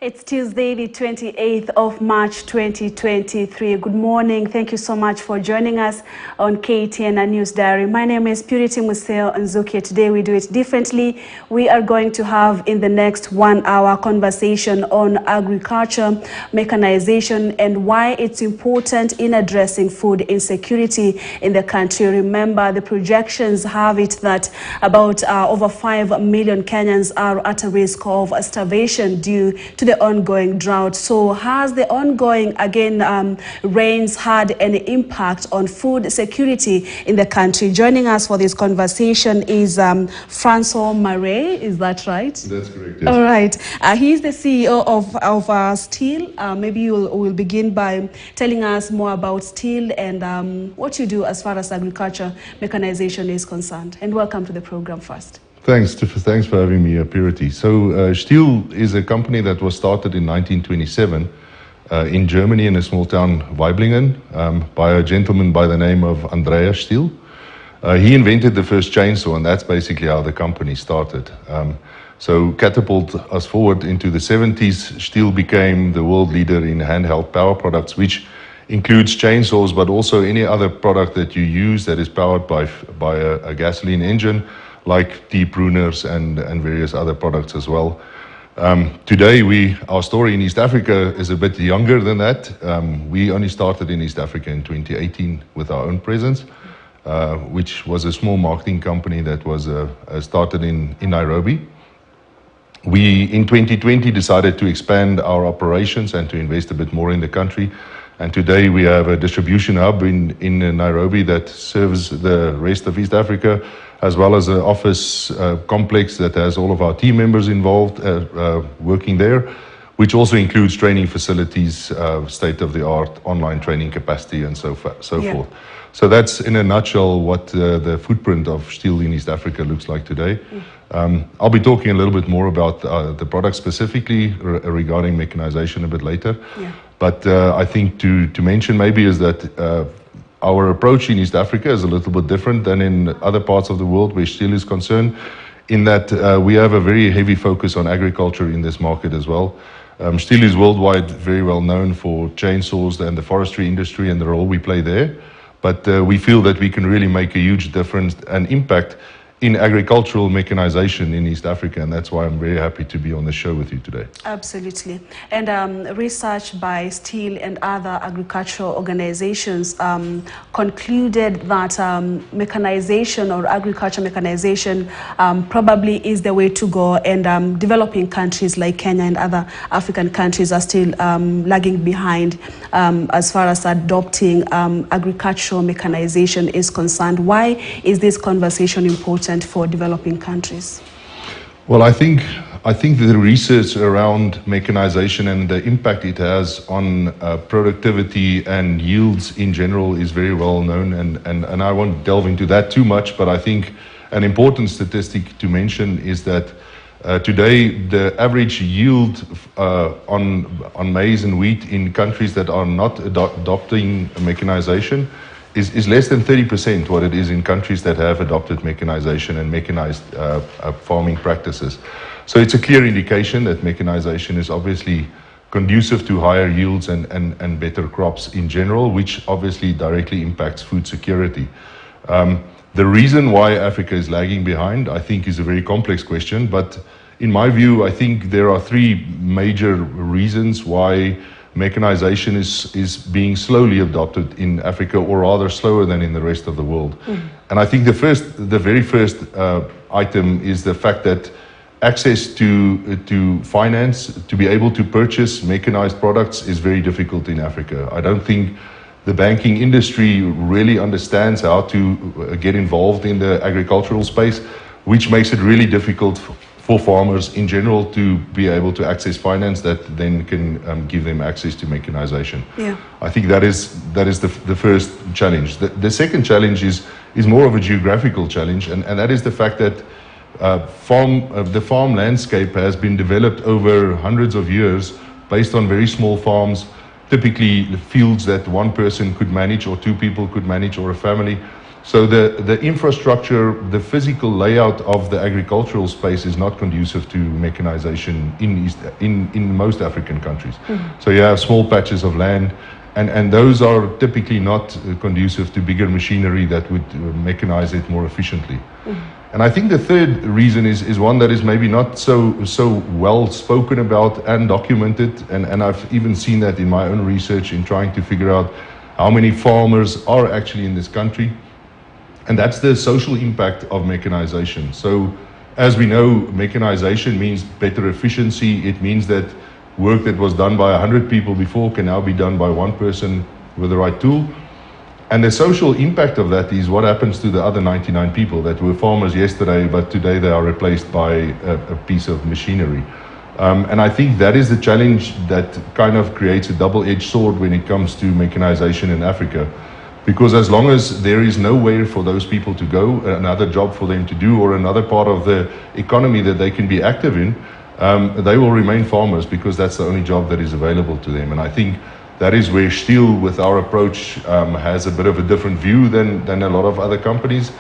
It's Tuesday, the 28th of March, 2023. Good morning. Thank you so much for joining us on KTN News Diary. My name is Purity Museo Nzuki. Today we do it differently. We are going to have in the next 1 hour conversation on agriculture, mechanization, and why it's important in addressing food insecurity in the country. Remember, the projections have it that about over 5 million Kenyans are at a risk of starvation due to the ongoing drought. So has the ongoing, rains had any impact on food security in the country? Joining us for this conversation is Francois Marais, is that right? That's correct, yes. All right. He's the CEO of Steel. Maybe you'll begin by telling us more about Steel and what you do as far as agriculture mechanization is concerned. And welcome to the program first. Thanks for having me, Purity. So Steel is a company that was started in 1927 in Germany in a small town, Weiblingen, by a gentleman by the name of Andreas Steel. He invented the first chainsaw, and that's basically how the company started. So catapult us forward into the 70s, Steel became the world leader in handheld power products, which includes chainsaws, but also any other product that you use that is powered by a gasoline engine, like tea pruners and various other products as well. Today, our story in East Africa is a bit younger than that. We only started in East Africa in 2018 with our own presence, which was a small marketing company that was started in Nairobi. We, in 2020, decided to expand our operations and to invest a bit more in the country. And today we have a distribution hub in Nairobi that serves the rest of East Africa, as well as an office complex that has all of our team members involved working there, which also includes training facilities, state-of-the-art online training capacity, and so forth. So that's, in a nutshell, what the footprint of Steel in East Africa looks like today. I'll be talking a little bit more about the product specifically regarding mechanization a bit later. Yeah. But I think to mention maybe is that our approach in East Africa is a little bit different than in other parts of the world where Steel is concerned, in that we have a very heavy focus on agriculture in this market as well. Steel is worldwide very well known for chainsaws and the forestry industry and the role we play there. But we feel that we can really make a huge difference and impact in agricultural mechanization in East Africa, and that's why I'm very happy to be on the show with you today. Absolutely. And research by Steel and other agricultural organizations concluded that mechanization or agriculture mechanization probably is the way to go, and developing countries like Kenya and other African countries are still lagging behind as far as adopting agricultural mechanization is concerned. Why is this conversation important for developing countries? Well, I think the research around mechanization and the impact it has on productivity and yields in general is very well known, and I won't delve into that too much, but I think an important statistic to mention is that today the average yield on maize and wheat in countries that are not adopting mechanization is less than 30% what it is in countries that have adopted mechanization and mechanized farming practices. So it's a clear indication that mechanization is obviously conducive to higher yields and better crops in general, which obviously directly impacts food security. The reason why Africa is lagging behind, I think, is a very complex question, but in my view, I think there are three major reasons why mechanization is being slowly adopted in Africa, or rather slower than in the rest of the world. And I think the very first item is the fact that access to finance, to be able to purchase mechanized products, is very difficult in Africa. I don't think the banking industry really understands how to get involved in the agricultural space, which makes it really difficult for farmers in general to be able to access finance that then can give them access to mechanization. Yeah. I think that is the first challenge. The second challenge is more of a geographical challenge, and that is the fact that the farm landscape has been developed over hundreds of years based on very small farms, typically fields that one person could manage or two people could manage or a family. So the infrastructure, the physical layout of the agricultural space is not conducive to mechanization in most African countries. So you have small patches of land, and those are typically not conducive to bigger machinery that would mechanize it more efficiently. And I think the third reason is one that is maybe not so well spoken about and documented, and I've even seen that in my own research in trying to figure out how many farmers are actually in this country. And that's the social impact of mechanization. So as we know, mechanization means better efficiency. It means that work that was done by 100 people before can now be done by one person with the right tool. And the social impact of that is what happens to the other 99 people that were farmers yesterday, but today they are replaced by a piece of machinery. And I think that is the challenge that kind of creates a double-edged sword when it comes to mechanization in Africa. Because as long as there is nowhere for those people to go, another job for them to do, or another part of the economy that they can be active in, they will remain farmers because that's the only job that is available to them. And I think that is where Stihl, with our approach, has a bit of a different view than a lot of other companies.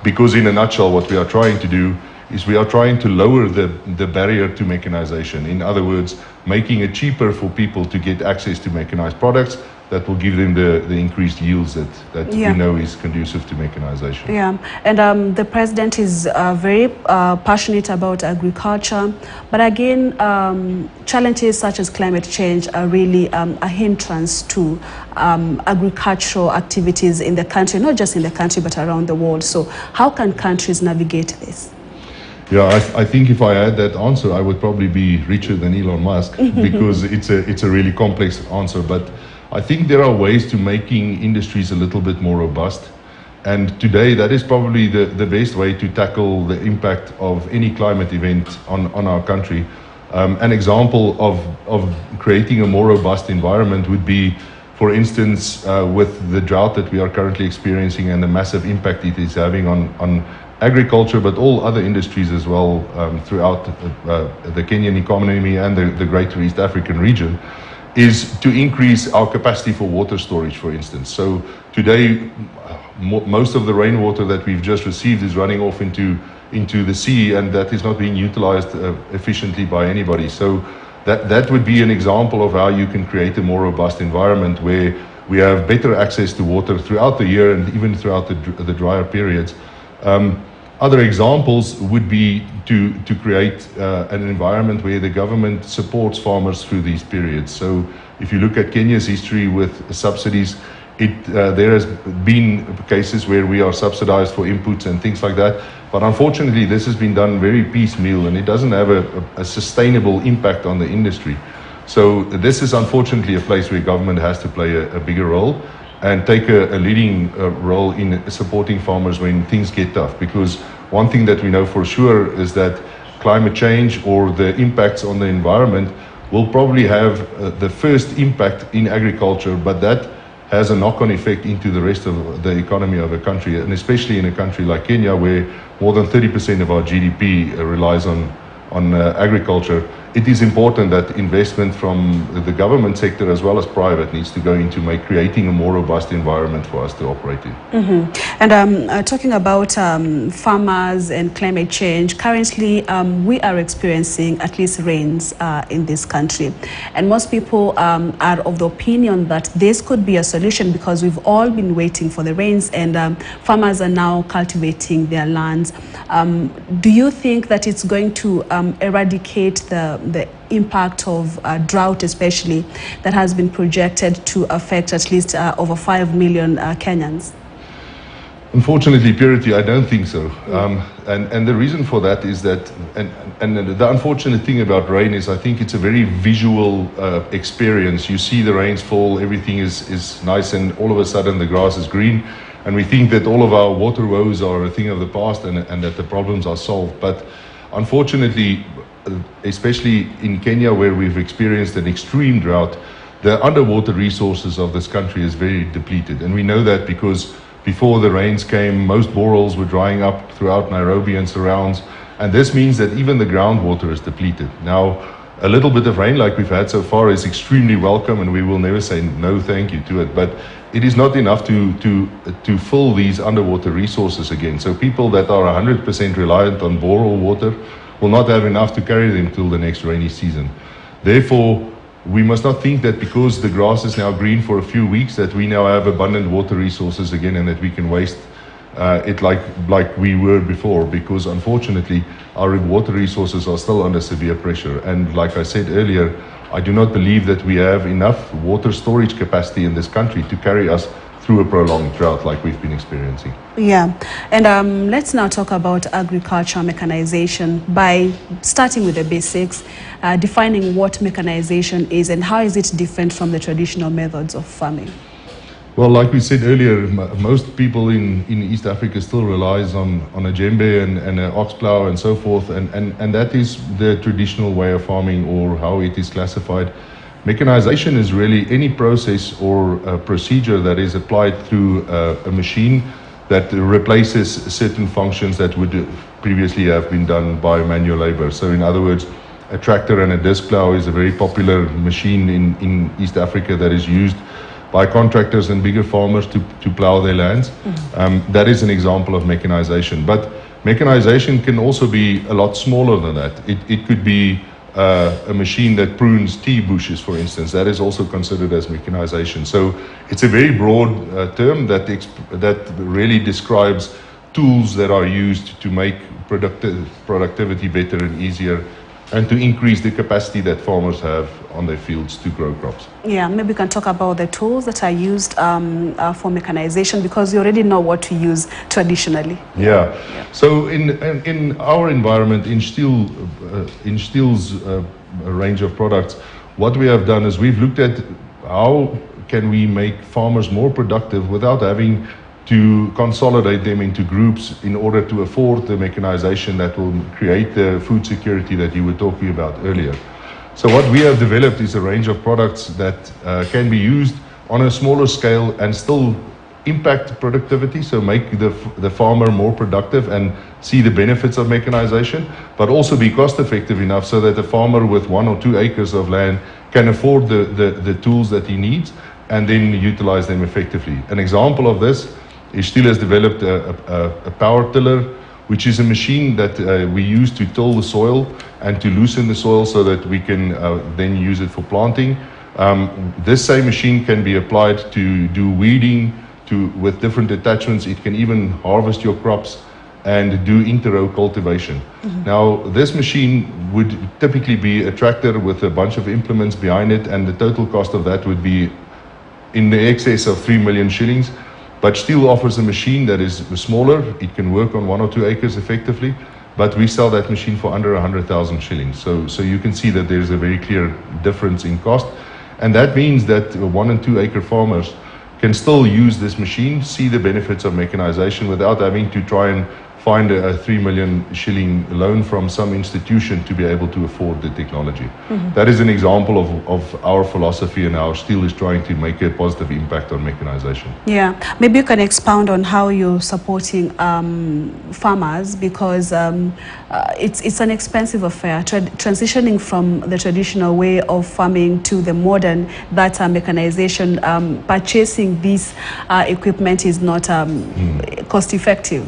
Because in a nutshell, what we are trying to do is we are trying to lower the barrier to mechanization. In other words, making it cheaper for people to get access to mechanized products that will give them the increased yields that we know is conducive to mechanization. Yeah, and the president is very passionate about agriculture, but again, challenges such as climate change are really a hindrance to agricultural activities in the country, not just in the country, but around the world. So how can countries navigate this? Yeah, I think if I had that answer, I would probably be richer than Elon Musk because it's a really complex answer. But I think there are ways to making industries a little bit more robust. And today, that is probably the best way to tackle the impact of any climate event on our country. An example of creating a more robust environment would be, for instance, with the drought that we are currently experiencing and the massive impact it is having on agriculture, but all other industries as well throughout the Kenyan economy and the greater East African region, is to increase our capacity for water storage, for instance. So today, most of the rainwater that we've just received is running off into the sea, and that is not being utilized efficiently by anybody. So that would be an example of how you can create a more robust environment where we have better access to water throughout the year and even throughout the drier periods. Other examples would be to create an environment where the government supports farmers through these periods. So if you look at Kenya's history with subsidies, there has been cases where we are subsidized for inputs and things like that. But unfortunately, this has been done very piecemeal, and it doesn't have a sustainable impact on the industry. So this is unfortunately a place where government has to play a bigger role and take a leading role in supporting farmers when things get tough. Because one thing that we know for sure is that climate change or the impacts on the environment will probably have the first impact in agriculture, but that has a knock-on effect into the rest of the economy of a country, and especially in a country like Kenya, where more than 30% of our GDP relies on agriculture. It is important that investment from the government sector as well as private needs to go into creating a more robust environment for us to operate in. And talking about farmers and climate change, currently we are experiencing at least rains in this country. And most people are of the opinion that this could be a solution because we've all been waiting for the rains, and farmers are now cultivating their lands. Do you think that it's going to eradicate the impact of drought, especially, that has been projected to affect at least over 5 million Kenyans? Unfortunately, Purity, I don't think so. And the reason for that is that, and the unfortunate thing about rain is I think it's a very visual experience. You see the rains fall, everything is nice, and all of a sudden the grass is green. And we think that all of our water woes are a thing of the past and that the problems are solved. But unfortunately, especially in Kenya, where we've experienced an extreme drought, the underwater resources of this country is very depleted. And we know that because before the rains came, most boreholes were drying up throughout Nairobi and surrounds. And this means that even the groundwater is depleted. Now, A little bit of rain like we've had so far is extremely welcome, and we will never say no thank you to it. But it is not enough to fill these underwater resources again. So people that are 100% reliant on borehole water will not have enough to carry them till the next rainy season. Therefore, we must not think that because the grass is now green for a few weeks that we now have abundant water resources again and that we can waste it like we were before, because unfortunately our water resources are still under severe pressure. And like I said earlier, I do not believe that we have enough water storage capacity in this country to carry us through a prolonged drought like we've been experiencing. Yeah, and let's now talk about agriculture mechanization by starting with the basics, defining what mechanization is and how is it different from the traditional methods of farming. Well, like we said earlier, most people in East Africa still relies on a djembe and an ox plow and so forth, and that is the traditional way of farming or how it is classified. Mechanization is really any process or procedure that is applied through a machine that replaces certain functions that would previously have been done by manual labor. So in other words, a tractor and a disc plow is a very popular machine in East Africa that is used by contractors and bigger farmers to plow their lands. That is an example of mechanization. But mechanization can also be a lot smaller than that. It could be a machine that prunes tea bushes, for instance. That is also considered as mechanization. So it's a very broad term that really describes tools that are used to make productivity better and easier, and to increase the capacity that farmers have on their fields to grow crops. Yeah, maybe we can talk about the tools that are used for mechanization, because you already know what to use traditionally. Yeah. So in our environment, in Steel's range of products, what we have done is we've looked at how can we make farmers more productive without having to consolidate them into groups in order to afford the mechanization that will create the food security that you were talking about earlier. So what we have developed is a range of products that can be used on a smaller scale and still impact productivity, so make the farmer more productive and see the benefits of mechanization, but also be cost effective enough so that the farmer with 1 or 2 acres of land can afford the tools that he needs and then utilize them effectively. An example of this is Steel has developed a power tiller, which is a machine that we use to till the soil and to loosen the soil so that we can then use it for planting. This same machine can be applied to do weeding with different attachments. It can even harvest your crops and do inter-row cultivation. Now, this machine would typically be a tractor with a bunch of implements behind it, and the total cost of that would be in the excess of 3 million shillings. But Steel offers a machine that is smaller. It can work on 1 or 2 acres effectively, but we sell that machine for under 100,000 shillings. So you can see that there's a very clear difference in cost. And that means that 1 and 2 acre farmers can still use this machine, see the benefits of mechanization without having to try and find a 3 million shilling loan from some institution to be able to afford the technology. That is an example of our philosophy and how Steel is trying to make a positive impact on mechanization. Yeah, maybe you can expound on how you're supporting farmers, because it's an expensive affair. Transitioning from the traditional way of farming to the modern, that mechanization, purchasing this equipment is not cost effective.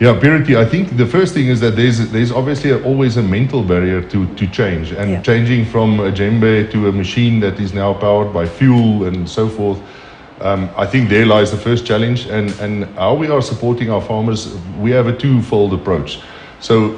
Yeah, Purity, I think the first thing is that there's obviously always a mental barrier to change, and changing from a djembe to a machine that is now powered by fuel and so forth. I think there lies the first challenge, and how we are supporting our farmers, we have a twofold approach. So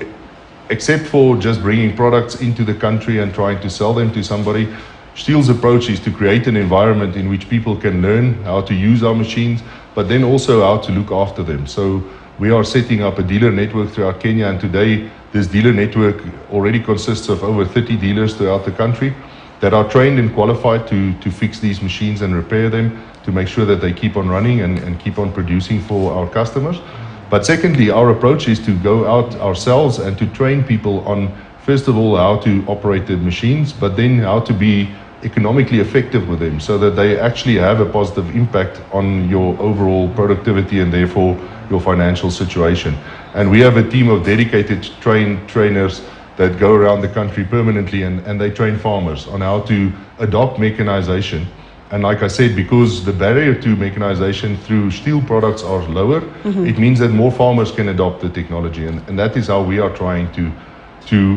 except for just bringing products into the country and trying to sell them to somebody, Steel's approach is to create an environment in which people can learn how to use our machines, but then also how to look after them. So we are setting up a dealer network throughout Kenya, and today this dealer network already consists of over 30 dealers throughout the country that are trained and qualified to fix these machines and repair them, to make sure that they keep on running and keep on producing for our customers. But secondly, our approach is to go out ourselves and to train people on, first of all, how to operate the machines, but then how to be economically effective with them so that they actually have a positive impact on your overall productivity and therefore your financial situation. And we have a team of dedicated trainers that go around the country permanently, and they train farmers on how to adopt mechanization. And like I said, because the barrier to mechanization through steel products are lower, it means that more farmers can adopt the technology. And that is how we are trying to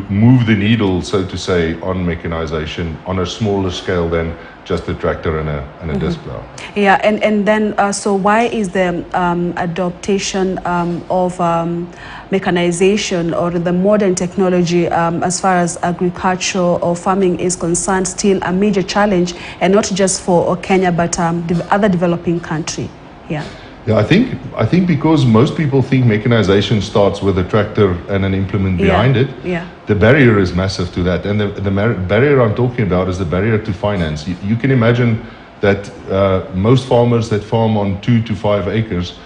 move the needle, so to say, on mechanization on a smaller scale than just a tractor and a disc plow. Yeah, and then, so why is the adaptation of mechanization or the modern technology as far as agriculture or farming is concerned still a major challenge, and not just for Kenya, but other developing country? Yeah. Yeah, I think because most people think mechanization starts with a tractor and an implement behind it. Yeah. The barrier is massive to that, and the barrier I'm talking about is the barrier to finance. You can imagine that most farmers that farm on 2 to 5 acres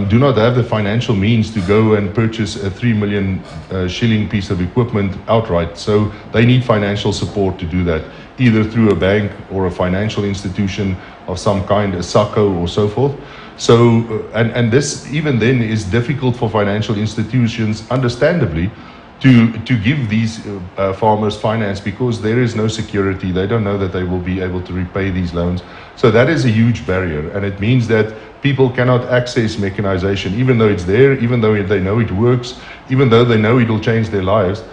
do not have the financial means to go and purchase a 3 million shilling piece of equipment outright. So they need financial support to do that, either through a bank or a financial institution of some kind, a SACCO or so forth. So, and this even then is difficult for financial institutions, understandably, to give these farmers finance, because there is no security. They don't know that they will be able to repay these loans. So that is a huge barrier, and it means that people cannot access mechanization, even though it's there, even though they know it works, even though they know it will change their lives.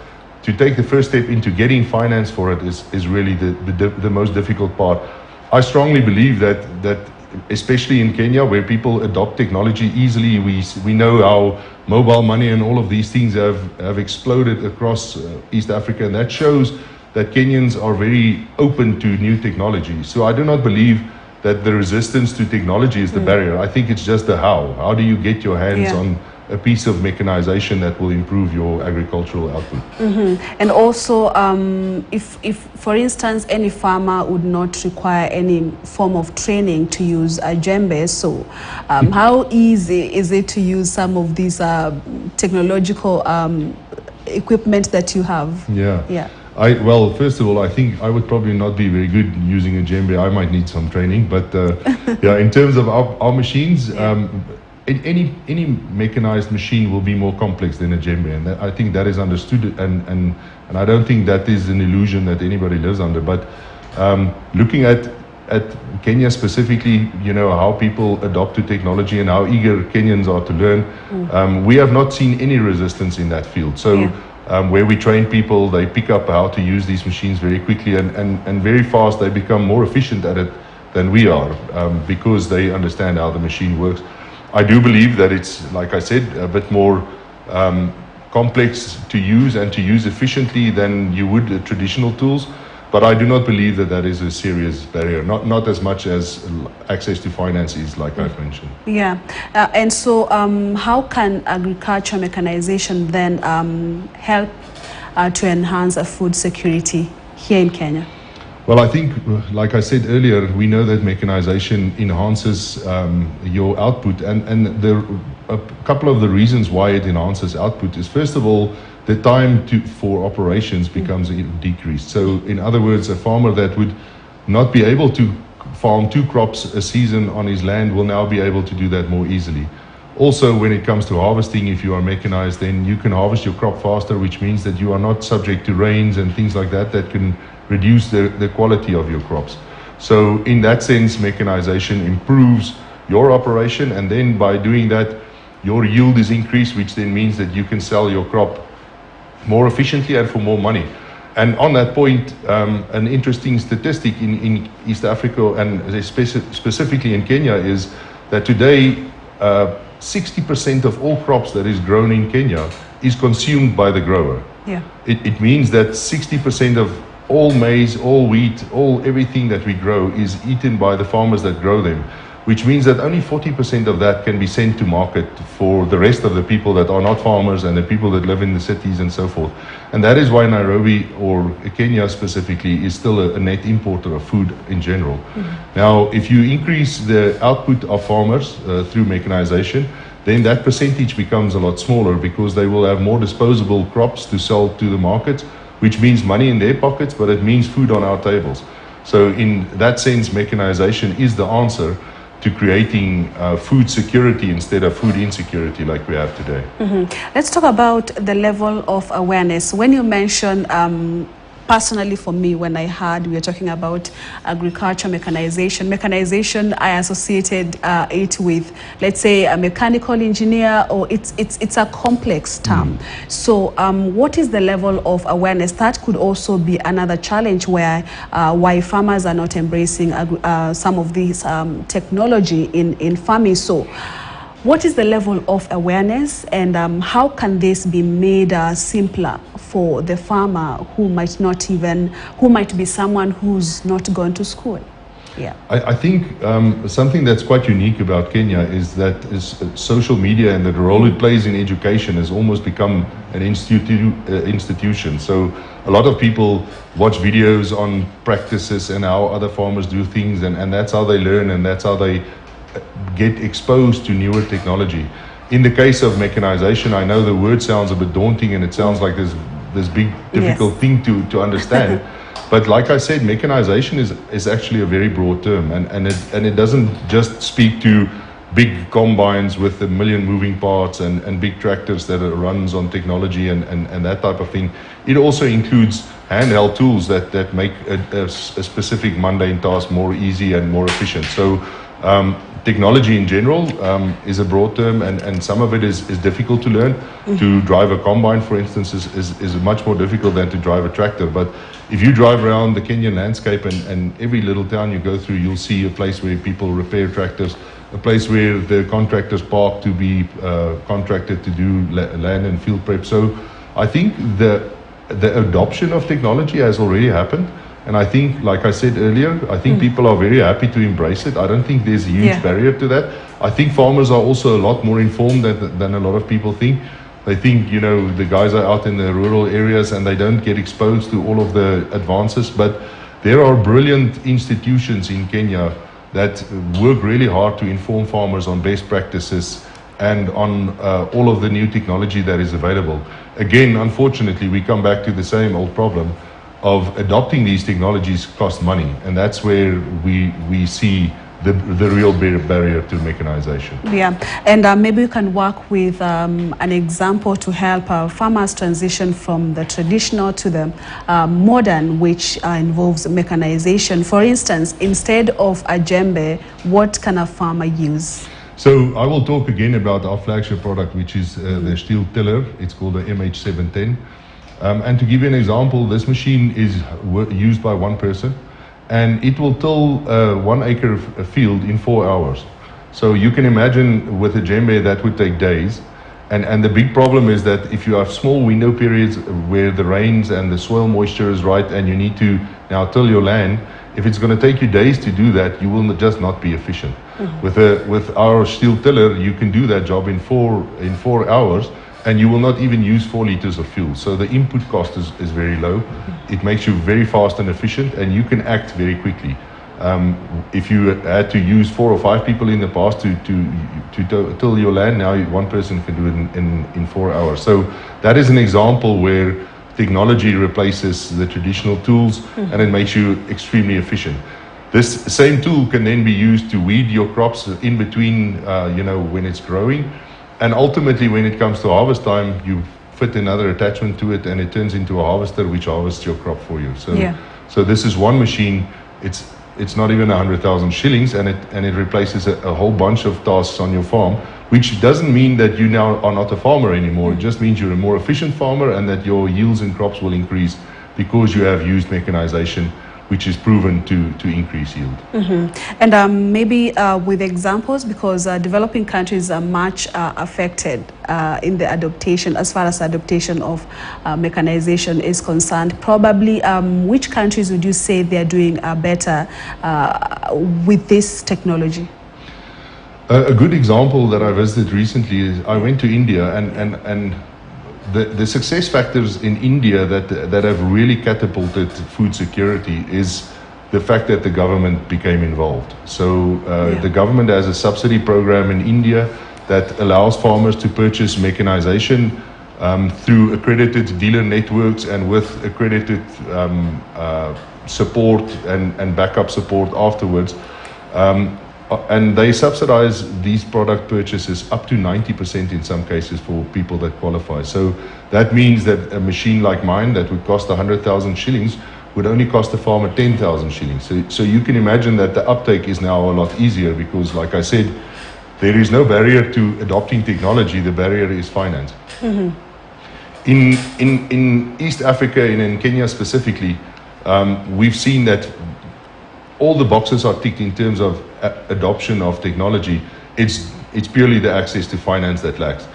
To take the first step into getting finance for it is really the most difficult part. I strongly believe that especially in Kenya, where people adopt technology easily, we know how mobile money and all of these things have exploded across East Africa, and that shows that Kenyans are very open to new technology. So I do not believe that the resistance to technology is the barrier. I think it's just the how. How do you get your hands on a piece of mechanization that will improve your agricultural output? And also, if for instance any farmer would not require any form of training to use a djembe, so how easy is it to use some of these technological equipment that you have? Yeah. Well, first of all, I think I would probably not be very good using a djembe. I might need some training, but yeah, in terms of our machines, any mechanized machine will be more complex than a djembe, and I think that is understood, and I don't think that is an illusion that anybody lives under. But looking at Kenya specifically, you know, how people adopt to technology and how eager Kenyans are to learn, we have not seen any resistance in that field. So where we train people, they pick up how to use these machines very quickly, and very fast they become more efficient at it than we are, because they understand how the machine works. I do believe that it's, like I said, a bit more complex to use and to use efficiently than you would traditional tools, but I do not believe that that is a serious barrier, not as much as access to finance is, like I've mentioned. Yeah, and so how can agriculture mechanization then help to enhance food security here in Kenya? Well, I think, like I said earlier, we know that mechanization enhances your output, and a couple of the reasons why it enhances output is, first of all, the time for operations becomes decreased. So, in other words, a farmer that would not be able to farm 2 crops a season on his land will now be able to do that more easily. Also, when it comes to harvesting, if you are mechanized, then you can harvest your crop faster, which means that you are not subject to rains and things like that can reduce the quality of your crops. So in that sense, mechanization improves your operation, and then by doing that, your yield is increased, which then means that you can sell your crop more efficiently and for more money. And on that point, an interesting statistic in East Africa, and specifically in Kenya, is that today 60% of all crops that is grown in Kenya is consumed by the grower. Yeah. It means that 60% of all maize, all wheat, everything that we grow is eaten by the farmers that grow them, which means that only 40% of that can be sent to market for the rest of the people that are not farmers and the people that live in the cities and so forth. And that is why Nairobi, or Kenya specifically, is still a net importer of food in general. Now, if you increase the output of farmers through mechanization, then that percentage becomes a lot smaller, because they will have more disposable crops to sell to the markets, which means money in their pockets, but it means food on our tables. So in that sense, mechanization is the answer. to creating food security instead of food insecurity like we have today. Let's talk about the level of awareness. When you mention personally, for me, when I heard we were talking about agriculture mechanization, I associated it with, let's say, a mechanical engineer, or it's a complex term. So what is the level of awareness? That could also be another challenge where why farmers are not embracing some of these technology in farming. So what is the level of awareness, and how can this be made simpler for the farmer who might be someone who's not gone to school? Yeah, I think something that's quite unique about Kenya is that social media and the role it plays in education has almost become an institution. So a lot of people watch videos on practices and how other farmers do things, and that's how they learn, and that's how they get exposed to newer technology. In the case of mechanization, I know the word sounds a bit daunting, and it sounds like this big difficult thing to understand. But like I said, mechanization is actually a very broad term, and it doesn't just speak to big combines with a million moving parts and big tractors that runs on technology and that type of thing. It also includes handheld tools that make a specific mundane task more easy and more efficient. So technology in general is a broad term, and some of it is difficult to learn. To drive a combine, for instance, is much more difficult than to drive a tractor. But if you drive around the Kenyan landscape, and every little town you go through, you'll see a place where people repair tractors, a place where the contractors park to be contracted to do land and field prep. So I think the adoption of technology has already happened. And I think, like I said earlier, I think people are very happy to embrace it. I don't think there's a huge barrier to that. I think farmers are also a lot more informed than a lot of people think. They think, the guys are out in the rural areas and they don't get exposed to all of the advances. But there are brilliant institutions in Kenya that work really hard to inform farmers on best practices and on all of the new technology that is available. Again, unfortunately, we come back to the same old problem of adopting these technologies cost money, and that's where we see the real barrier to mechanization. Yeah, and maybe you can work with an example to help farmers transition from the traditional to the modern, which involves mechanization. For instance, instead of a djembe, what can a farmer use? So I will talk again about our flagship product, which is the steel tiller. It's called the MH710. And to give you an example, this machine is used by one person, and it will till 1 acre field in 4 hours. So you can imagine with a djembe that would take days. And the big problem is that if you have small window periods where the rains and the soil moisture is right, and you need to now till your land, if it's going to take you days to do that, you will just not be efficient. With our steel tiller, you can do that job in 4 hours. And you will not even use 4 liters of fuel. So the input cost is very low. It makes you very fast and efficient, and you can act very quickly. If you had to use 4 or 5 people in the past to till your land, now one person can do it in 4 hours. So that is an example where technology replaces the traditional tools, and it makes you extremely efficient. This same tool can then be used to weed your crops in between, when it's growing. And ultimately, when it comes to harvest time, you fit another attachment to it, and it turns into a harvester which harvests your crop for you. So this is one machine. It's not even 100,000 shillings, and it replaces a whole bunch of tasks on your farm, which doesn't mean that you now are not a farmer anymore. It just means you're a more efficient farmer, and that your yields and crops will increase because you have used mechanization, which is proven to increase yield. And maybe with examples, because developing countries are much affected in the adaptation, as far as adaptation of mechanization is concerned. Probably, which countries would you say they are doing better with this technology? A good example that I visited recently is I went to India, and the success factors in India that have really catapulted food security is the fact that the government became involved. So the government has a subsidy program in India that allows farmers to purchase mechanization through accredited dealer networks and with accredited support and backup support afterwards. And they subsidize these product purchases up to 90% in some cases for people that qualify. So that means that a machine like mine that would cost 100,000 shillings would only cost the farmer 10,000 shillings. So you can imagine that the uptake is now a lot easier because, like I said, there is no barrier to adopting technology. The barrier is finance. Mm-hmm. In East Africa and in Kenya specifically, we've seen that all the boxes are ticked in terms of adoption of technology. It's purely the access to finance that lacks.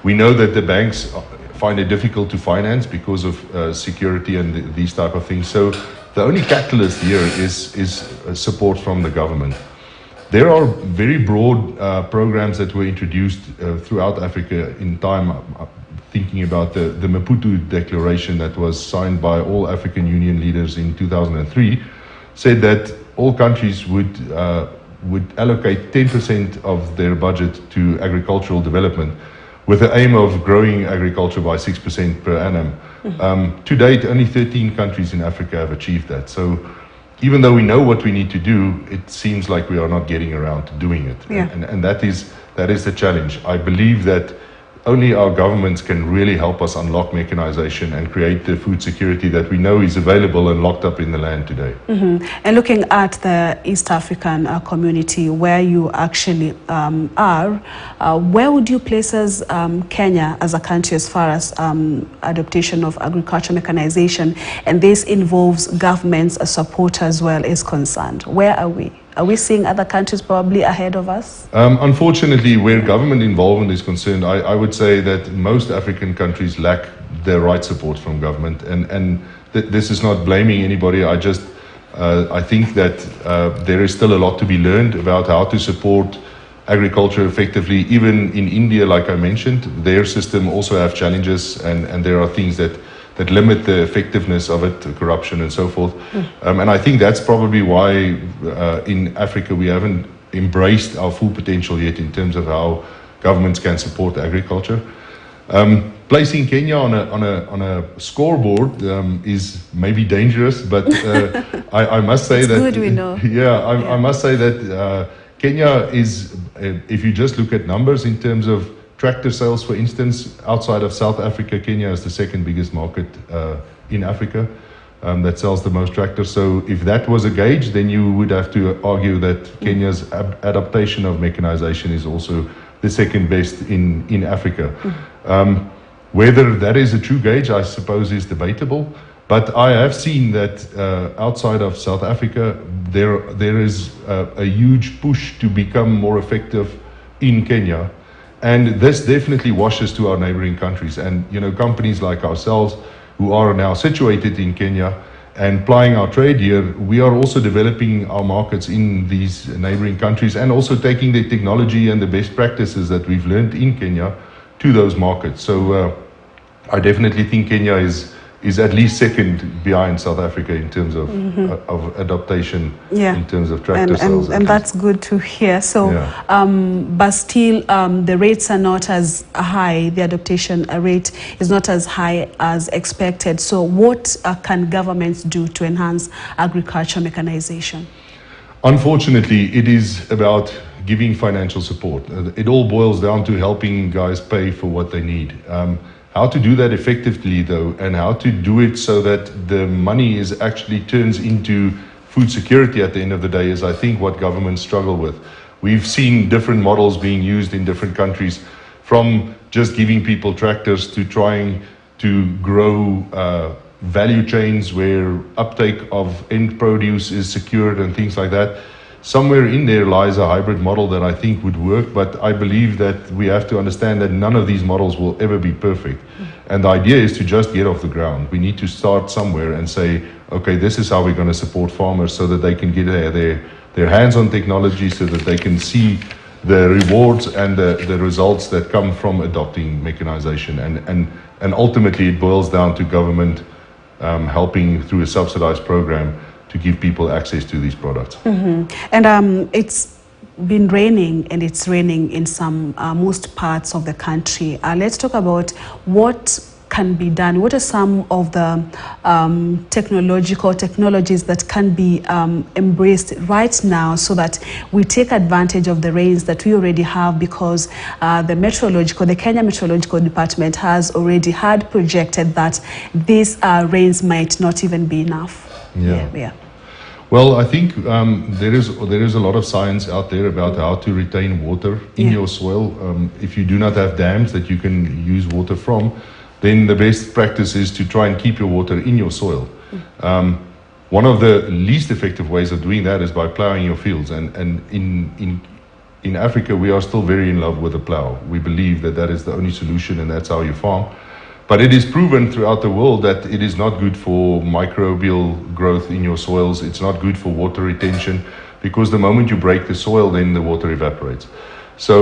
We know that the banks find it difficult to finance because of security and these type of things. So the only catalyst here is support from the government. There are very broad programs that were introduced throughout Africa in time. Thinking about the Maputo Declaration that was signed by all African Union leaders in 2003, said that all countries would allocate 10% of their budget to agricultural development, with the aim of growing agriculture by 6% per annum. Mm-hmm. To date, only 13 countries in Africa have achieved that. So even though we know what we need to do, it seems like we are not getting around to doing it. Yeah. And that is the challenge. I believe that only our governments can really help us unlock mechanization and create the food security that we know is available and locked up in the land today. Mm-hmm. And looking at the East African community where you actually are, where would you place us, Kenya as a country as far as adaptation of agriculture mechanization, and this involves government's support as well, is concerned? Where are we? Are we seeing other countries probably ahead of us? Unfortunately, where government involvement is concerned, I would say that most African countries lack the right support from government. And this is not blaming anybody. I think that there is still a lot to be learned about how to support agriculture effectively. Even in India, like I mentioned, their system also have challenges, and there are things that limit the effectiveness of it, corruption and so forth. And I think that's probably why in Africa we haven't embraced our full potential yet in terms of how governments can support agriculture. Placing Kenya on a scoreboard is maybe dangerous, but I must say it's that good we know. I must say that Kenya is, if you just look at numbers in terms of tractor sales, for instance, outside of South Africa, Kenya is the second biggest market in Africa that sells the most tractors. So if that was a gauge, then you would have to argue that Kenya's adaptation of mechanization is also the second best in Africa. Whether that is a true gauge, I suppose, is debatable. But I have seen that outside of South Africa, there is a huge push to become more effective in Kenya. And this definitely washes to our neighboring countries. And, companies like ourselves who are now situated in Kenya and plying our trade here, we are also developing our markets in these neighboring countries and also taking the technology and the best practices that we've learned in Kenya to those markets. So I definitely think Kenya is at least second behind South Africa in terms of adaptation, in terms of tractor sales. And that's good to hear. So, but still, the rates are not as high. The adaptation rate is not as high as expected. So what can governments do to enhance agriculture mechanization? Unfortunately, it is about giving financial support. It all boils down to helping guys pay for what they need. How to do that effectively, though, and how to do it so that the money actually turns into food security at the end of the day is, I think, what governments struggle with. We've seen different models being used in different countries, from just giving people tractors to trying to grow value chains where uptake of end produce is secured and things like that. Somewhere in there lies a hybrid model that I think would work, but I believe that we have to understand that none of these models will ever be perfect. And the idea is to just get off the ground. We need to start somewhere and say, okay, this is how we're going to support farmers so that they can get their hands on technology, so that they can see the rewards and the results that come from adopting mechanization. And ultimately it boils down to government helping through a subsidized program to give people access to these products. And it's been raining, and it's raining in most parts of the country. Let's talk about what can be done? What are some of the technologies that can be embraced right now so that we take advantage of the rains that we already have, because the Kenya Meteorological Department has already had projected that these rains might not even be enough. Yeah. Well, I think there is a lot of science out there about how to retain water in your soil. If you do not have dams that you can use water from, then the best practice is to try and keep your water in your soil. One of the least effective ways of doing that is by plowing your fields. And in Africa, we are still very in love with the plow. We believe that that is the only solution and that's how you farm. But it is proven throughout the world that it is not good for microbial growth in your soils. It's not good for water retention, because the moment you break the soil, then the water evaporates. So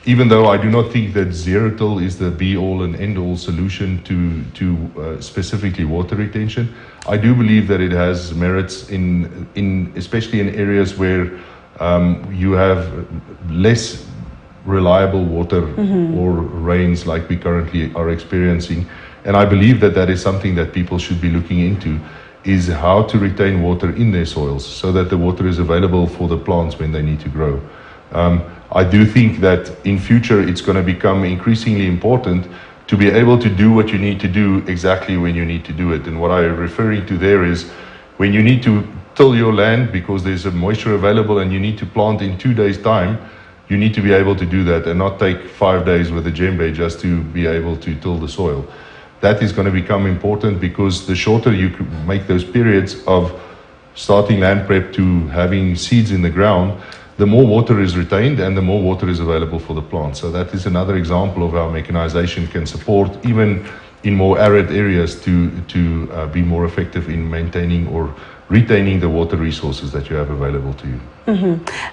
even though I do not think that zero-till is the be-all and end-all solution to specifically water retention, I do believe that it has merits especially in areas where you have less reliable water or rains like we currently are experiencing. And I believe that that is something that people should be looking into, is how to retain water in their soils so that the water is available for the plants when they need to grow. I do think that in future it's going to become increasingly important to be able to do what you need to do exactly when you need to do it. And what I'm referring to there is when you need to till your land because there's a moisture available and you need to plant in 2 days' time, you need to be able to do that and not take 5 days with a djembe just to be able to till the soil. That is going to become important, because the shorter you make those periods of starting land prep to having seeds in the ground, the more water is retained and the more water is available for the plant. So that is another example of how mechanization can support, even in more arid areas, to be more effective in maintaining or retaining the water resources that you have available to you.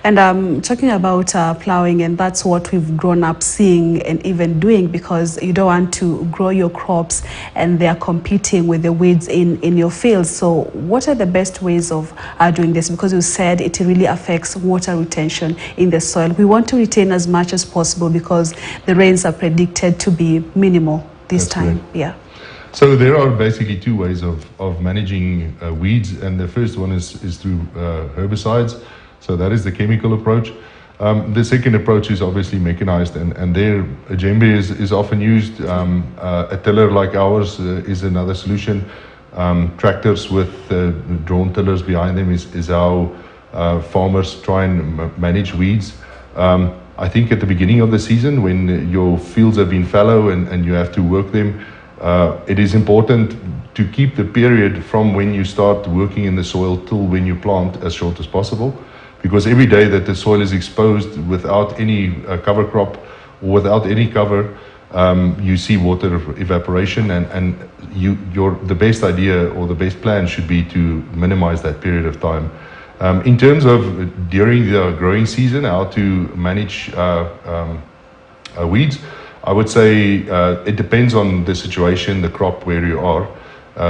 And talking about plowing, and that's what we've grown up seeing and even doing, because you don't want to grow your crops and they are competing with the weeds in your fields. So what are the best ways of doing this? Because you said it really affects water retention in the soil. We want to retain as much as possible because the rains are predicted to be minimal this time. Correct. Yeah. So there are basically two ways of managing weeds, and the first one is through herbicides. So that is the chemical approach. The second approach is obviously mechanized, and there a djembe is often used. A tiller like ours is another solution. Tractors with drawn tillers behind them is how farmers try and manage weeds. I think at the beginning of the season, when your fields have been fallow and you have to work them, it is important to keep the period from when you start working in the soil till when you plant as short as possible, because every day that the soil is exposed without any cover crop or without any cover, you see water evaporation, and the best idea or the best plan should be to minimize that period of time. In terms of during the growing season, how to manage weeds, I would say it depends on the situation, the crop, where you are.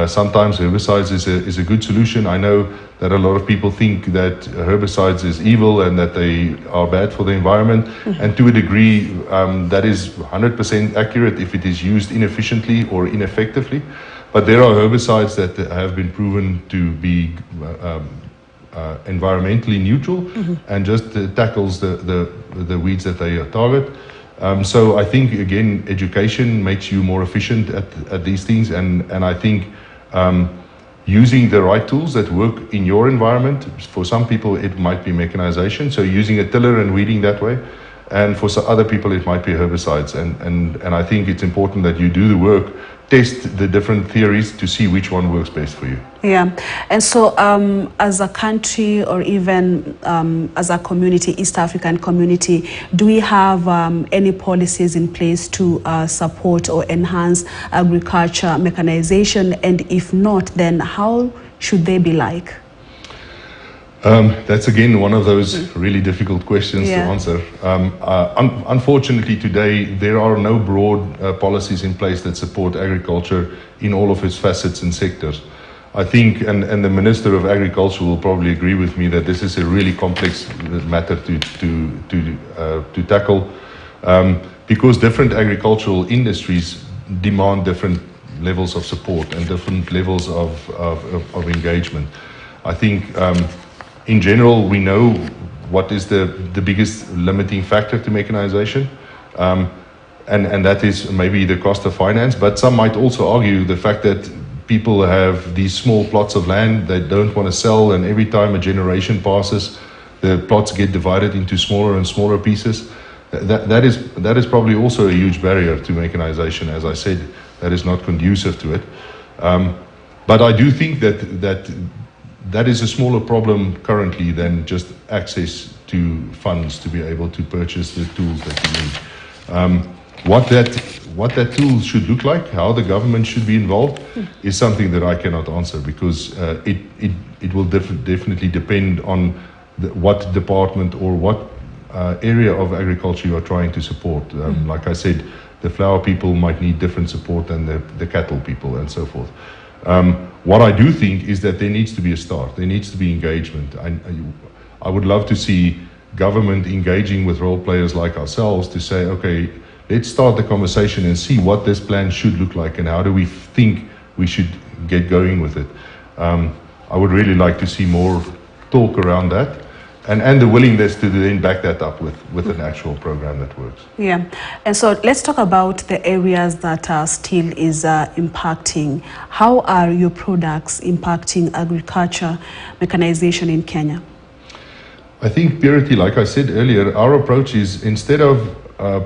Sometimes herbicides is a good solution. I know that a lot of people think that herbicides is evil and that they are bad for the environment. And to a degree, that is 100% accurate if it is used inefficiently or ineffectively. But there are herbicides that have been proven to be environmentally neutral and just tackles the weeds that they target. So I think, again, education makes you more efficient at these things, and I think using the right tools that work in your environment. For some people it might be mechanization, so using a tiller and weeding that way, and for some other people it might be herbicides, and I think it's important that you do the work, test the different theories to see which one works best for you. Yeah, and so as a country, or even as a community, East African community, do we have any policies in place to support or enhance agriculture mechanization? And if not, then how should they be like? That's again one of those really difficult questions to answer. Unfortunately today there are no broad policies in place that support agriculture in all of its facets and sectors. I think, and the Minister of Agriculture will probably agree with me, that this is a really complex matter to tackle, because different agricultural industries demand different levels of support and different levels of engagement. I think in general we know what is the biggest limiting factor to mechanization, and that is maybe the cost of finance, but some might also argue the fact that people have these small plots of land they don't want to sell, and every time a generation passes the plots get divided into smaller and smaller pieces. That is probably also a huge barrier to mechanization. As I said, that is not conducive to it. But I do think that is a smaller problem currently than just access to funds to be able to purchase the tools that you need. What that tool should look like, how the government should be involved, is something that I cannot answer, because it will definitely depend on what department or what area of agriculture you are trying to support. Like I said, the flower people might need different support than the cattle people and so forth. What I do think is that there needs to be a start. There needs to be engagement. I would love to see government engaging with role players like ourselves to say, okay, let's start the conversation and see what this plan should look like and how do we think we should get going with it. I would really like to see more talk around that. And the willingness to then back that up with an actual program that works. Yeah, and so let's talk about the areas that still is impacting. How are your products impacting agriculture mechanization in Kenya? I think, Purity, like I said earlier, our approach is, instead of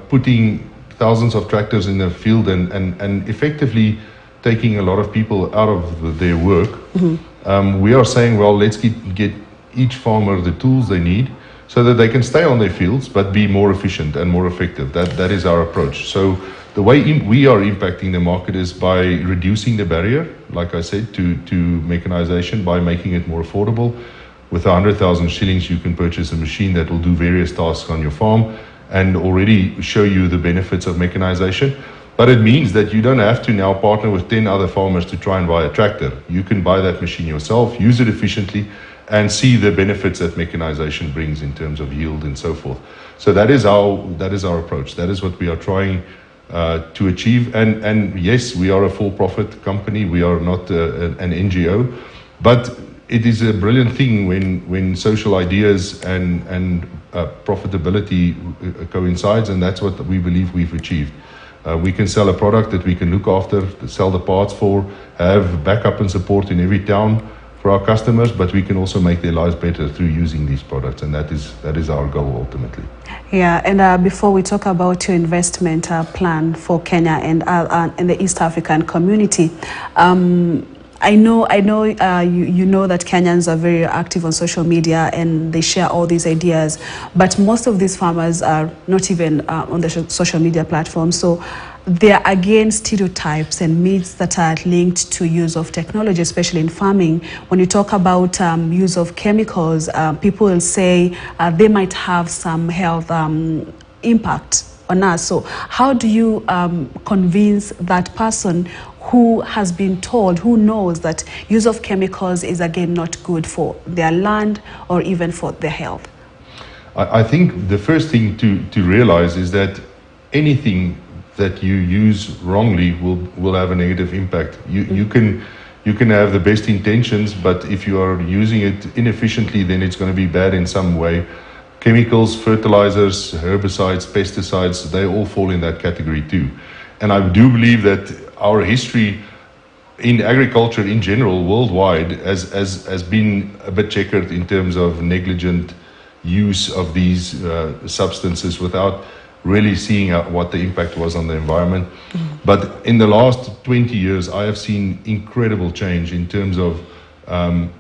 putting thousands of tractors in the field and effectively taking a lot of people out of their work, we are saying, well, let's get each farmer the tools they need so that they can stay on their fields but be more efficient and more effective. That is our approach. So the way we are impacting the market is by reducing the barrier, like I said, to mechanization, by making it more affordable. With 100,000 shillings you can purchase a machine that will do various tasks on your farm and already show you the benefits of mechanization. But it means that you don't have to now partner with 10 other farmers to try and buy a tractor. You can buy that machine yourself, use it efficiently, and see the benefits that mechanization brings in terms of yield and so forth. So that is our approach. That is what we are trying to achieve. And yes, we are a for-profit company. We are not an NGO, but it is a brilliant thing when social ideas and profitability coincides, and that's what we believe we've achieved. We can sell a product that we can look after, sell the parts for, have backup and support in every town for our customers, but we can also make their lives better through using these products, and that is our goal ultimately. Yeah, and before we talk about your investment plan for Kenya and the East African community, I know you know that Kenyans are very active on social media and they share all these ideas, but most of these farmers are not even on the social media platforms. So they're against stereotypes and myths that are linked to use of technology, especially in farming. When you talk about use of chemicals, people will say they might have some health impact on us. So how do you convince that person who has been told, who knows that use of chemicals is again not good for their land or even for their health? I think the first thing to realize is that anything that you use wrongly will have a negative impact. You can have the best intentions, but if you are using it inefficiently, then it's going to be bad in some way. Chemicals, fertilizers, herbicides, pesticides, they all fall in that category too. And I do believe that our history in agriculture in general worldwide has been a bit checkered in terms of negligent use of these substances without really seeing what the impact was on the environment. But in the last 20 years, I have seen incredible change in terms of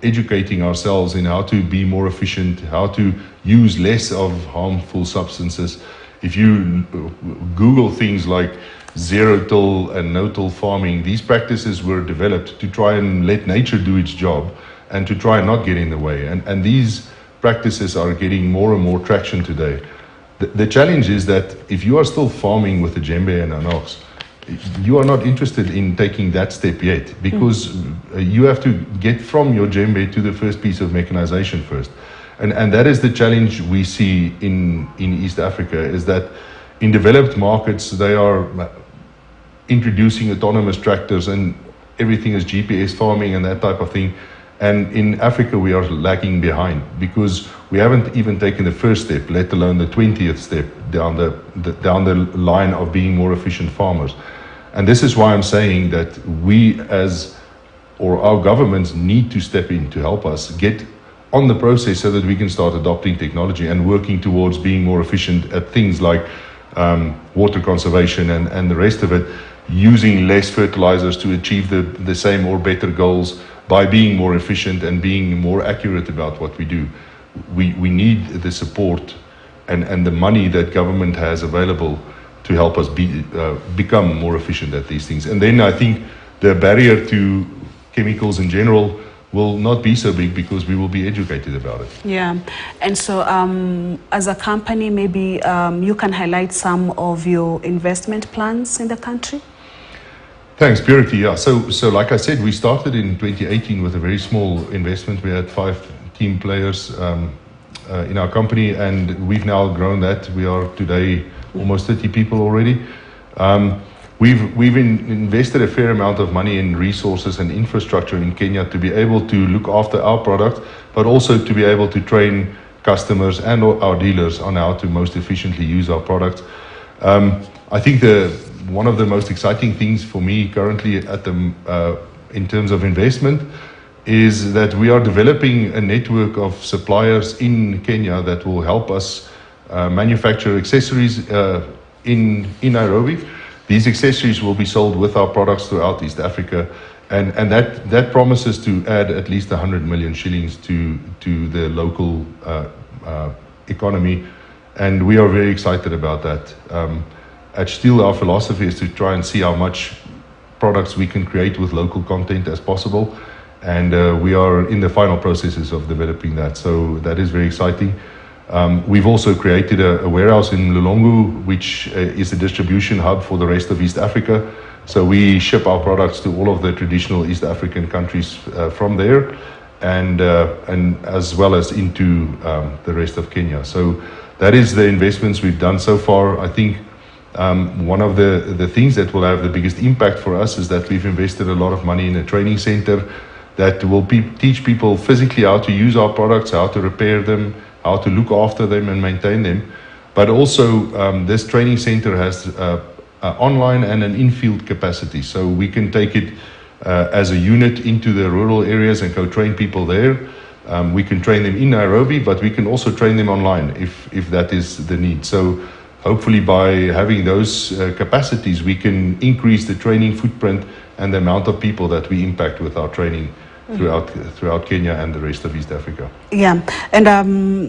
educating ourselves in how to be more efficient, how to use less of harmful substances. If you Google things like zero-till and no-till farming, these practices were developed to try and let nature do its job and to try and not get in the way. And these practices are getting more and more traction today. The challenge is that if you are still farming with a djembe and an ox, you are not interested in taking that step yet, because you have to get from your djembe to the first piece of mechanization first. And that is the challenge we see in East Africa, is that in developed markets, they are introducing autonomous tractors and everything is GPS farming and that type of thing. And in Africa, we are lagging behind because we haven't even taken the first step, let alone the 20th step down the line of being more efficient farmers. And this is why I'm saying that we or our governments need to step in to help us get on the process so that we can start adopting technology and working towards being more efficient at things like water conservation and the rest of it, using less fertilizers to achieve the same or better goals by being more efficient and being more accurate about what we do. We need the support and the money that government has available to help us become more efficient at these things. And then I think the barrier to chemicals in general will not be so big because we will be educated about it. Yeah, and so as a company, maybe you can highlight some of your investment plans in the country? Thanks, Purity. Yeah, so like I said, we started in 2018 with a very small investment. We had 5 team players in our company, and we've now grown that. We are today almost 30 people already. We've invested a fair amount of money in resources and infrastructure in Kenya to be able to look after our product, but also to be able to train customers and our dealers on how to most efficiently use our product. I think one of the most exciting things for me currently in terms of investment is that we are developing a network of suppliers in Kenya that will help us manufacture accessories in Nairobi. These accessories will be sold with our products throughout East Africa, and that promises to add at least 100 million shillings to the local economy, and we are very excited about that. At Stihl, our philosophy is to try and see how much products we can create with local content as possible, and we are in the final processes of developing that, so that is very exciting. We've also created a warehouse in Lulongu, which is a distribution hub for the rest of East Africa. So we ship our products to all of the traditional East African countries from there, and as well as into the rest of Kenya. So that is the investments we've done so far. I think one of the things that will have the biggest impact for us is that we've invested a lot of money in a training center that will teach people physically how to use our products, how to repair them, how to look after them and maintain them. But also this training center has online and an in-field capacity. So we can take it as a unit into the rural areas and go train people there. We can train them in Nairobi, but we can also train them online if that is the need. So hopefully by having those capacities, we can increase the training footprint and the amount of people that we impact with our training throughout Kenya and the rest of East Africa. Yeah, and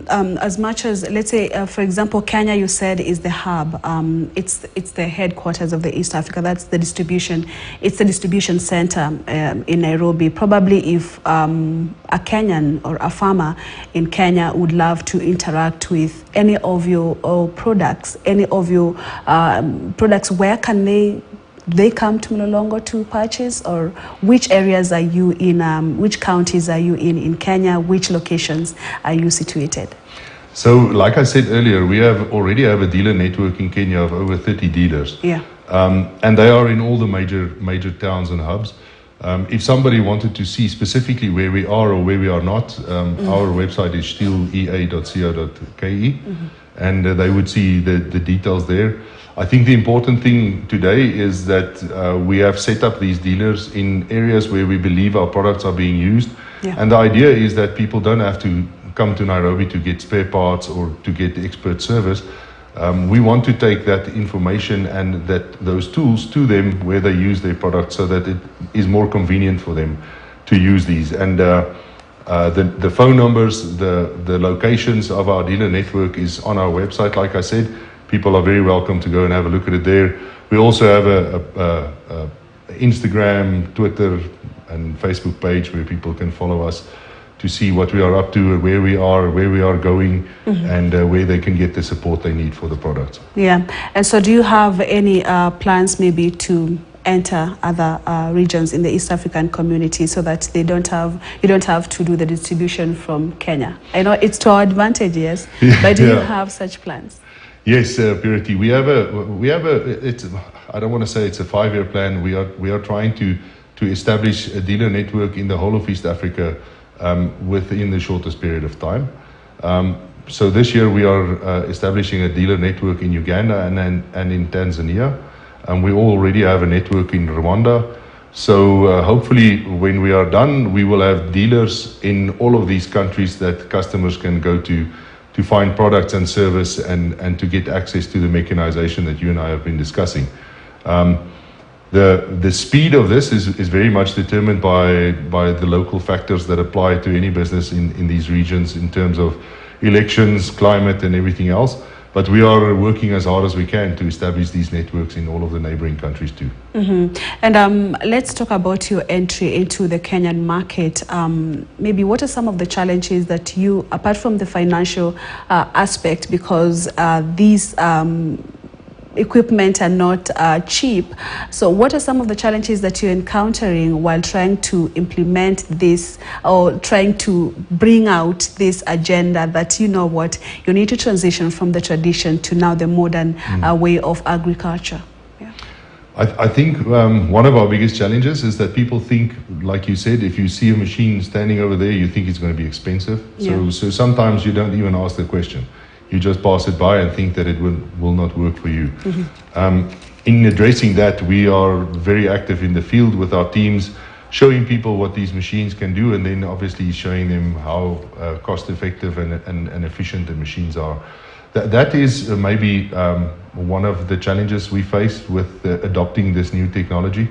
as much as, let's say, for example, Kenya, you said, is the hub. It's the headquarters of the East Africa. That's the distribution. It's the distribution center in Nairobi. Probably if a Kenyan or a farmer in Kenya would love to interact with any of your products, where can they come to Mlolongo to purchase, or which areas are you in, which counties are you in Kenya, which locations are you situated? So like I said earlier, we already have a dealer network in Kenya of over 30 dealers. Yeah. And they are in all the major towns and hubs. If somebody wanted to see specifically where we are or where we are not, our website is stihlea.co.ke, and they would see the details there. I think the important thing today is that we have set up these dealers in areas where we believe our products are being used. Yeah. And the idea is that people don't have to come to Nairobi to get spare parts or to get expert service. We want to take that information and those tools to them where they use their products so that it is more convenient for them to use these. And the phone numbers, the locations of our dealer network is on our website, like I said. People are very welcome to go and have a look at it there. We also have a Instagram, Twitter, and Facebook page where people can follow us to see what we are up to, where we are going, and where they can get the support they need for the products. Yeah, and so do you have any plans maybe to enter other regions in the East African community so that you don't have to do the distribution from Kenya? I know it's to our advantage, yes, but do you have such plans? Yes, Purity. I don't want to say it's a 5-year plan. We are trying to establish a dealer network in the whole of East Africa within the shortest period of time. So this year we are establishing a dealer network in Uganda and in Tanzania. We already have a network in Rwanda. So hopefully when we are done, we will have dealers in all of these countries that customers can go to find products and service and to get access to the mechanization that you and I have been discussing. The speed of this is very much determined by the local factors that apply to any business in these regions in terms of elections, climate, and everything else. But we are working as hard as we can to establish these networks in all of the neighboring countries too. And let's talk about your entry into the Kenyan market. Maybe what are some of the challenges that you, apart from the financial aspect, because these equipment are not cheap. So what are some of the challenges that you're encountering while trying to implement this or trying to bring out this agenda that, you know what, you need to transition from the tradition to now the modern way of agriculture? Yeah. I think one of our biggest challenges is that people think, like you said, if you see a machine standing over there, you think it's going to be expensive. Yeah. So sometimes you don't even ask the question. You just pass it by and think that it will not work for you. In addressing that, we are very active in the field with our teams, showing people what these machines can do, and then obviously showing them how cost effective and efficient the machines are. That is maybe one of the challenges we face with adopting this new technology.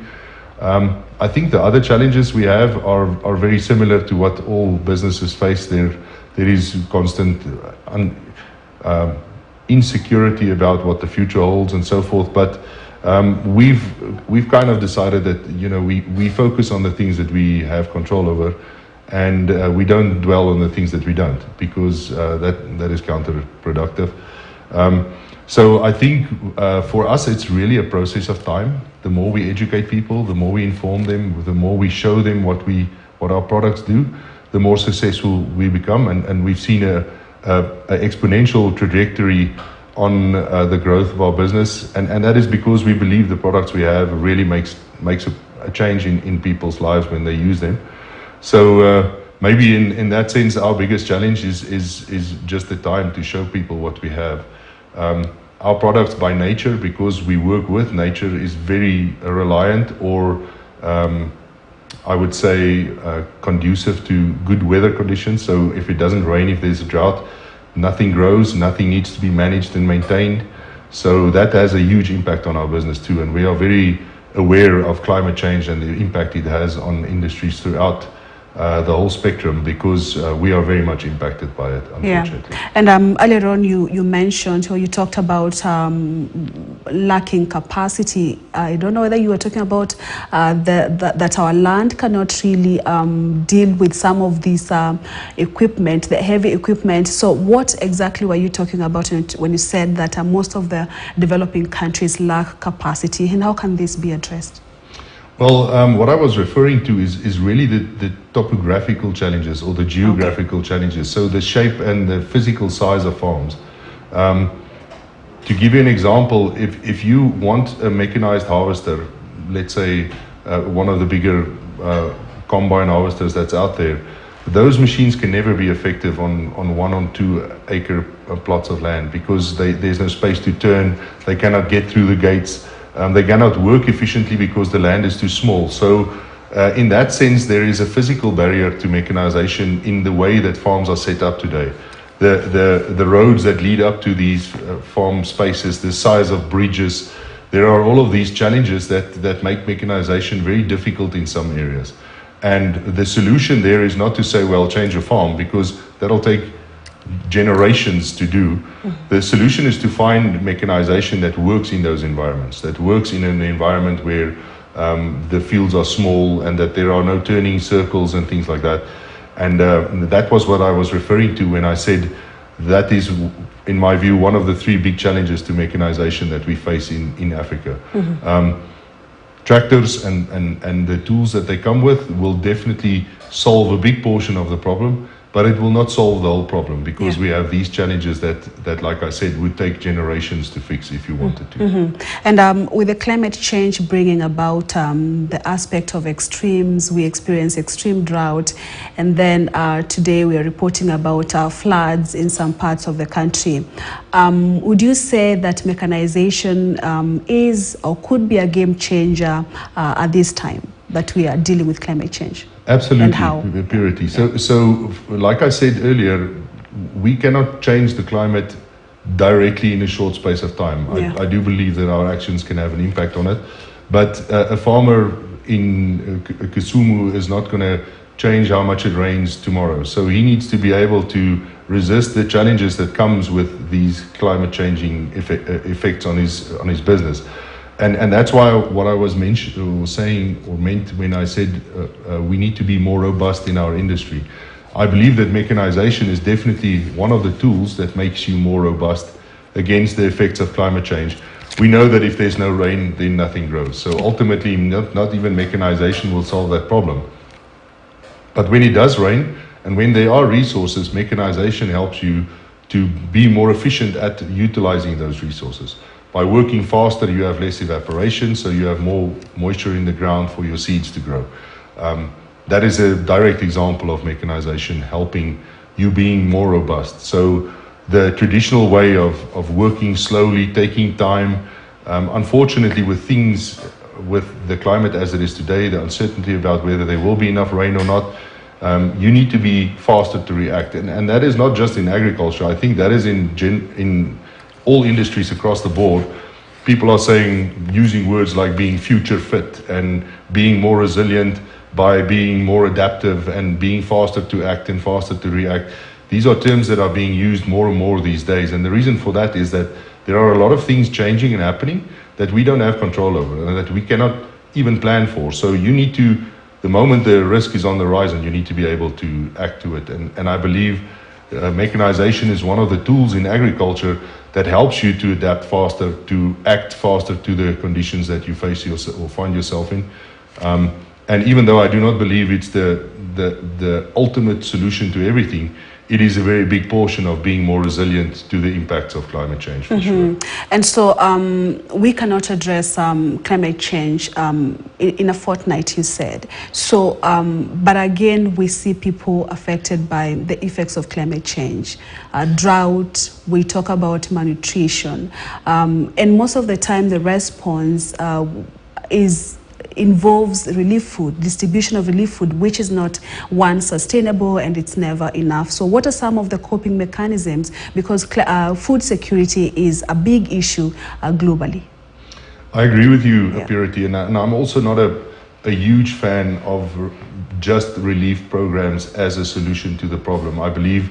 I think the other challenges we have are very similar to what all businesses face. There is constant insecurity about what the future holds and so forth, but we've kind of decided that, you know, we focus on the things that we have control over, and we don't dwell on the things that we don't, because that is counterproductive. So I think for us it's really a process of time. The more we educate people, the more we inform them, the more we show them what our products do, the more successful we become, and we've seen a exponential trajectory on the growth of our business, and that is because we believe the products we have really makes a change in people's lives when they use them. So maybe in that sense, our biggest challenge is just the time to show people what we have. Our products by nature, because we work with nature, is very reliant or I would say conducive to good weather conditions. So if it doesn't rain, if there's a drought, nothing grows, nothing needs to be managed and maintained. So that has a huge impact on our business too. And we are very aware of climate change and the impact it has on industries throughout the whole spectrum, because we are very much impacted by it, unfortunately. Yeah. And earlier on you mentioned, or you talked about lacking capacity. I don't know whether you were talking about that our land cannot really deal with some of these equipment, the heavy equipment. So what exactly were you talking about when you said that most of the developing countries lack capacity, and how can this be addressed? Well, what I was referring to is really the topographical challenges or the geographical challenges. So the shape and the physical size of farms. To give you an example, if you want a mechanized harvester, let's say one of the bigger combine harvesters that's out there, those machines can never be effective on 1 or 2 acre plots of land, because there's no space to turn. They cannot get through the gates. They cannot work efficiently because the land is too small. So in that sense, there is a physical barrier to mechanization in the way that farms are set up today. The roads that lead up to these farm spaces, the size of bridges, there are all of these challenges that make mechanization very difficult in some areas. And the solution there is not to say, well, change your farm, because that'll take generations to do. The solution is to find mechanization that works in those environments, that works in an environment where the fields are small and that there are no turning circles and things like that. And that was what I was referring to when I said that is, in my view, one of the 3 big challenges to mechanization that we face in Africa. Tractors and the tools that they come with will definitely solve a big portion of the problem. but it will not solve the whole problem, because we have these challenges that, like I said, would take generations to fix if you wanted to. And with the climate change bringing about the aspect of extremes, we experience extreme drought, and then today we are reporting about floods in some parts of the country. Would you say that mechanization is or could be a game changer at this time that we are dealing with climate change? Absolutely, and how? Purity. So like I said earlier, we cannot change the climate directly in a short space of time. I do believe that our actions can have an impact on it, but a farmer in Kisumu is not going to change how much it rains tomorrow. So he needs to be able to resist the challenges that comes with these climate changing effects on his business. And that's why what I was meant when I said we need to be more robust in our industry. I believe that mechanization is definitely one of the tools that makes you more robust against the effects of climate change. We know that if there's no rain, then nothing grows. So ultimately, not even mechanization will solve that problem. But when it does rain, and when there are resources, mechanization helps you to be more efficient at utilizing those resources. By working faster, you have less evaporation, so you have more moisture in the ground for your seeds to grow. That is a direct example of mechanization helping you being more robust. So the traditional way of working slowly, taking time, unfortunately with the climate as it is today, the uncertainty about whether there will be enough rain or not, you need to be faster to react. And that is not just in agriculture. I think that is in all industries across the board. People are using words like being future fit and being more resilient by being more adaptive and being faster to act and faster to react. These are terms that are being used more and more these days. And the reason for that is that there are a lot of things changing and happening that we don't have control over and that we cannot even plan for. So you need to, the moment the risk is on the horizon, you need to be able to act to it. And I believe mechanization is one of the tools in agriculture that helps you to adapt faster, to act faster to the conditions that you face or find yourself in. And even though I do not believe it's the ultimate solution to everything, it is a very big portion of being more resilient to the impacts of climate change, for sure. And so we cannot address climate change in a fortnight, you said. So, but again, we see people affected by the effects of climate change. Drought, we talk about malnutrition. And most of the time, the response involves relief food, distribution of relief food, which is not sustainable and it's never enough. So what are some of the coping mechanisms? Because food security is a big issue globally. I agree with you, Purity, and I'm also not a huge fan of just relief programs as a solution to the problem. I believe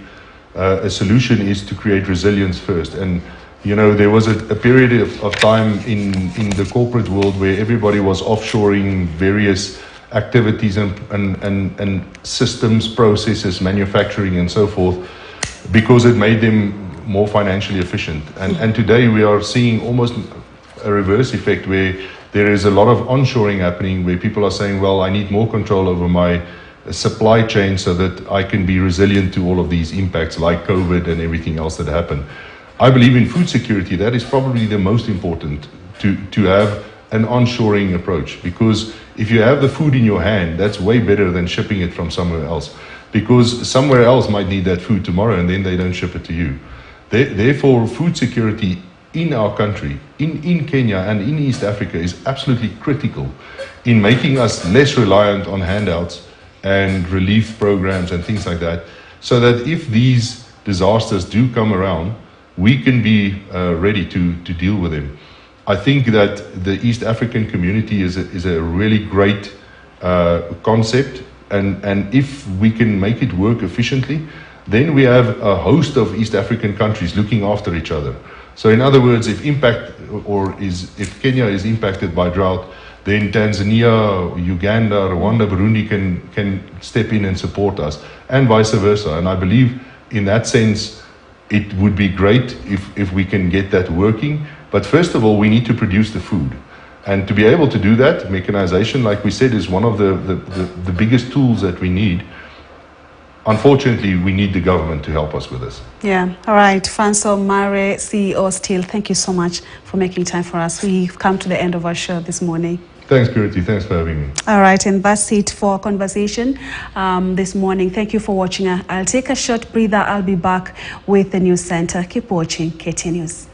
a solution is to create resilience first. And you know, there was a period of time in the corporate world where everybody was offshoring various activities and systems, processes, manufacturing and so forth, because it made them more financially efficient. And today we are seeing almost a reverse effect where there is a lot of onshoring happening, where people are saying, well, I need more control over my supply chain so that I can be resilient to all of these impacts like COVID and everything else that happened. I believe in food security, that is probably the most important, to have an onshoring approach, because if you have the food in your hand, that's way better than shipping it from somewhere else, because somewhere else might need that food tomorrow and then they don't ship it to you. Therefore, food security in our country, in Kenya and in East Africa, is absolutely critical in making us less reliant on handouts and relief programs and things like that, so that if these disasters do come around, we can be ready to deal with them. I think that the East African community is a really great concept, and if we can make it work efficiently, then we have a host of East African countries looking after each other. So in other words, if Kenya is impacted by drought, then Tanzania, Uganda, Rwanda, Burundi can step in and support us, and vice versa. And I believe in that sense, it would be great if we can get that working. But first of all, we need to produce the food. And to be able to do that, mechanization, like we said, is one of the biggest tools that we need. unfortunately, we need the government to help us with this. Yeah, all right. Francois Mare, CEO Still, thank you so much for making time for us. We've come to the end of our show this morning. Thanks, Purity. Thanks for having me. All right, and that's it for our conversation this morning. Thank you for watching. I'll take a short breather. I'll be back with the News Center. Keep watching KTN News.